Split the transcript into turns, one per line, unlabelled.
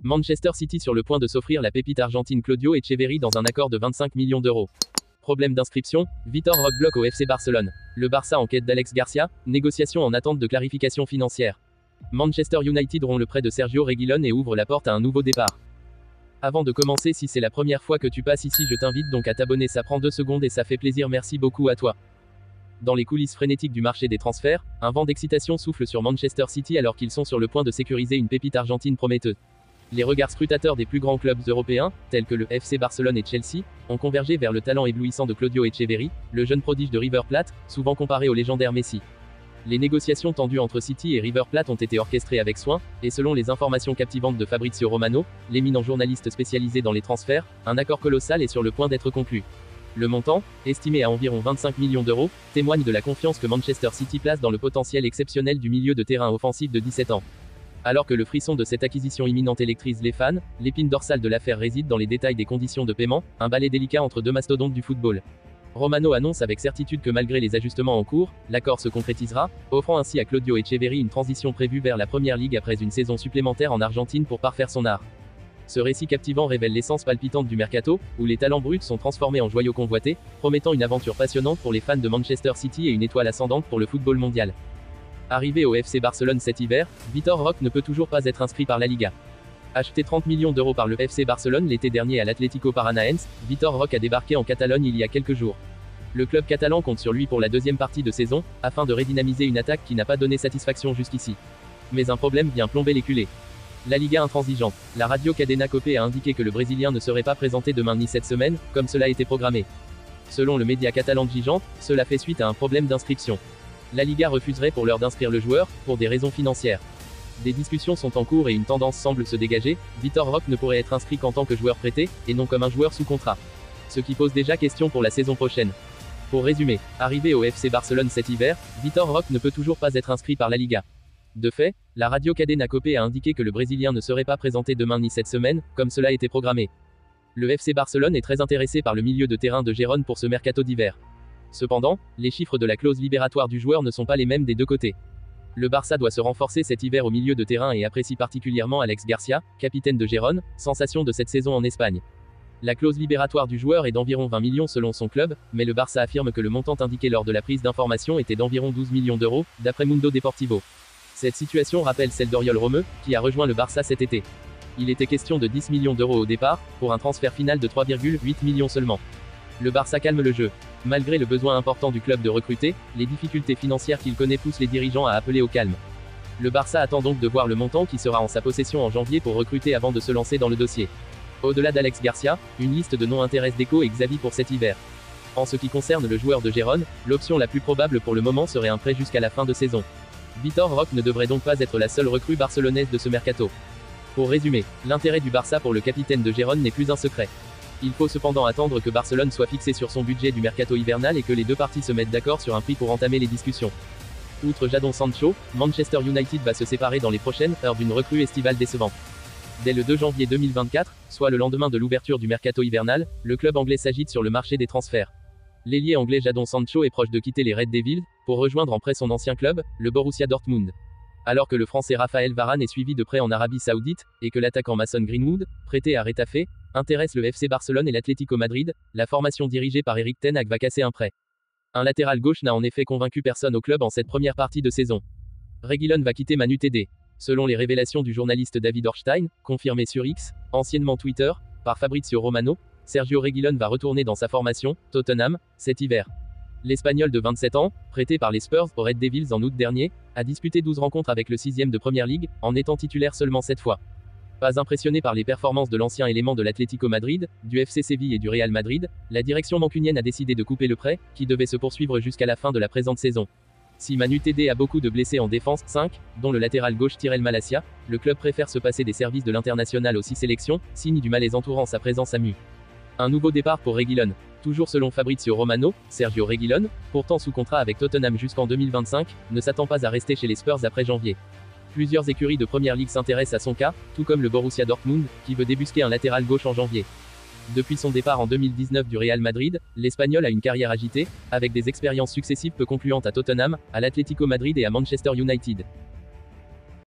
Manchester City sur le point de s'offrir la pépite argentine Claudio Echeverri dans un accord de 25 millions d'euros. Problème d'inscription, Vitor Roque bloque au FC Barcelone. Le Barça en quête d'Alex Garcia, négociation en attente de clarification financière. Manchester United rompt le prêt de Sergio Reguilón et ouvre la porte à un nouveau départ. Avant de commencer, si c'est la première fois que tu passes ici, je t'invite donc à t'abonner, ça prend 2 secondes et ça fait plaisir, merci beaucoup à toi. Dans les coulisses frénétiques du marché des transferts, un vent d'excitation souffle sur Manchester City alors qu'ils sont sur le point de sécuriser une pépite argentine prometteuse. Les regards scrutateurs des plus grands clubs européens, tels que le FC Barcelone et Chelsea, ont convergé vers le talent éblouissant de Claudio Echeverri, le jeune prodige de River Plate, souvent comparé au légendaire Messi. Les négociations tendues entre City et River Plate ont été orchestrées avec soin, et selon les informations captivantes de Fabrizio Romano, l'éminent journaliste spécialisé dans les transferts, un accord colossal est sur le point d'être conclu. Le montant, estimé à environ 25 millions d'euros, témoigne de la confiance que Manchester City place dans le potentiel exceptionnel du milieu de terrain offensif de 17 ans. Alors que le frisson de cette acquisition imminente électrise les fans, l'épine dorsale de l'affaire réside dans les détails des conditions de paiement, un balai délicat entre deux mastodontes du football. Romano annonce avec certitude que malgré les ajustements en cours, l'accord se concrétisera, offrant ainsi à Claudio Echeverri une transition prévue vers la Première Ligue après une saison supplémentaire en Argentine pour parfaire son art. Ce récit captivant révèle l'essence palpitante du mercato, où les talents bruts sont transformés en joyaux convoités, promettant une aventure passionnante pour les fans de Manchester City et une étoile ascendante pour le football mondial. Arrivé au FC Barcelone cet hiver, Vitor Roque ne peut toujours pas être inscrit par la Liga. Acheté 30 millions d'euros par le FC Barcelone l'été dernier à l'Atlético Paranaense, Vitor Roque a débarqué en Catalogne il y a quelques jours. Le club catalan compte sur lui pour la deuxième partie de saison, afin de redynamiser une attaque qui n'a pas donné satisfaction jusqu'ici. Mais un problème vient plomber les culés. La Liga intransigeante. La radio Cadena Cope a indiqué que le Brésilien ne serait pas présenté demain ni cette semaine, comme cela a été programmé. Selon le média catalan Gigante, cela fait suite à un problème d'inscription. La Liga refuserait pour l'heure d'inscrire le joueur, pour des raisons financières. Des discussions sont en cours et une tendance semble se dégager, Vitor Roque ne pourrait être inscrit qu'en tant que joueur prêté, et non comme un joueur sous contrat. Ce qui pose déjà question pour la saison prochaine. Pour résumer, arrivé au FC Barcelone cet hiver, Vitor Roque ne peut toujours pas être inscrit par la Liga. De fait, la radio Cadena Cope a indiqué que le Brésilien ne serait pas présenté demain ni cette semaine, comme cela a été programmé. Le FC Barcelone est très intéressé par le milieu de terrain de Gérone pour ce mercato d'hiver. Cependant, les chiffres de la clause libératoire du joueur ne sont pas les mêmes des deux côtés. Le Barça doit se renforcer cet hiver au milieu de terrain et apprécie particulièrement Alex Garcia, capitaine de Gérone, sensation de cette saison en Espagne. La clause libératoire du joueur est d'environ 20 millions selon son club, mais le Barça affirme que le montant indiqué lors de la prise d'information était d'environ 12 millions d'euros, d'après Mundo Deportivo. Cette situation rappelle celle d'Oriol Romeu, qui a rejoint le Barça cet été. Il était question de 10 millions d'euros au départ, pour un transfert final de 3,8 millions seulement. Le Barça calme le jeu. Malgré le besoin important du club de recruter, les difficultés financières qu'il connaît poussent les dirigeants à appeler au calme. Le Barça attend donc de voir le montant qui sera en sa possession en janvier pour recruter avant de se lancer dans le dossier. Au-delà d'Alex Garcia, une liste de noms intéresse Deco et Xavi pour cet hiver. En ce qui concerne le joueur de Gérone, l'option la plus probable pour le moment serait un prêt jusqu'à la fin de saison. Vitor Roque ne devrait donc pas être la seule recrue barcelonaise de ce mercato. Pour résumer, l'intérêt du Barça pour le capitaine de Gérone n'est plus un secret. Il faut cependant attendre que Barcelone soit fixé sur son budget du mercato hivernal et que les deux parties se mettent d'accord sur un prix pour entamer les discussions. Outre Jadon Sancho, Manchester United va se séparer dans les prochaines heures d'une recrue estivale décevante. Dès le 2 janvier 2024, soit le lendemain de l'ouverture du mercato hivernal, le club anglais s'agite sur le marché des transferts. L'ailier anglais Jadon Sancho est proche de quitter les Red Devils, pour rejoindre en prêt son ancien club, le Borussia Dortmund. Alors que le français Raphaël Varane est suivi de près en Arabie Saoudite, et que l'attaquant Mason Greenwood, prêté à Getafe, intéresse le FC Barcelone et l'Atlético Madrid, la formation dirigée par Erik ten Hag va casser un prêt. Un latéral gauche n'a en effet convaincu personne au club en cette première partie de saison. Reguilón va quitter Man Utd. Selon les révélations du journaliste David Ornstein, confirmé sur X, anciennement Twitter, par Fabrizio Romano, Sergio Reguilón va retourner dans sa formation, Tottenham, cet hiver. L'Espagnol de 27 ans, prêté par les Spurs aux Red Devils en août dernier, a disputé 12 rencontres avec le 6e de Premier League, en étant titulaire seulement 7 fois. Pas impressionné par les performances de l'ancien élément de l'Atlético Madrid, du FC Séville et du Real Madrid, la direction mancunienne a décidé de couper le prêt, qui devait se poursuivre jusqu'à la fin de la présente saison. Si Man Utd a beaucoup de blessés en défense, 5, dont le latéral gauche Tyrell Malacia, le club préfère se passer des services de l'international aux 6 sélections, signe du malaise entourant sa présence à Mu. Un nouveau départ pour Reguilón. Toujours selon Fabrizio Romano, Sergio Reguilón, pourtant sous contrat avec Tottenham jusqu'en 2025, ne s'attend pas à rester chez les Spurs après janvier. Plusieurs écuries de Première Ligue s'intéressent à son cas, tout comme le Borussia Dortmund, qui veut débusquer un latéral gauche en janvier. Depuis son départ en 2019 du Real Madrid, l'Espagnol a une carrière agitée, avec des expériences successives peu concluantes à Tottenham, à l'Atlético Madrid et à Manchester United.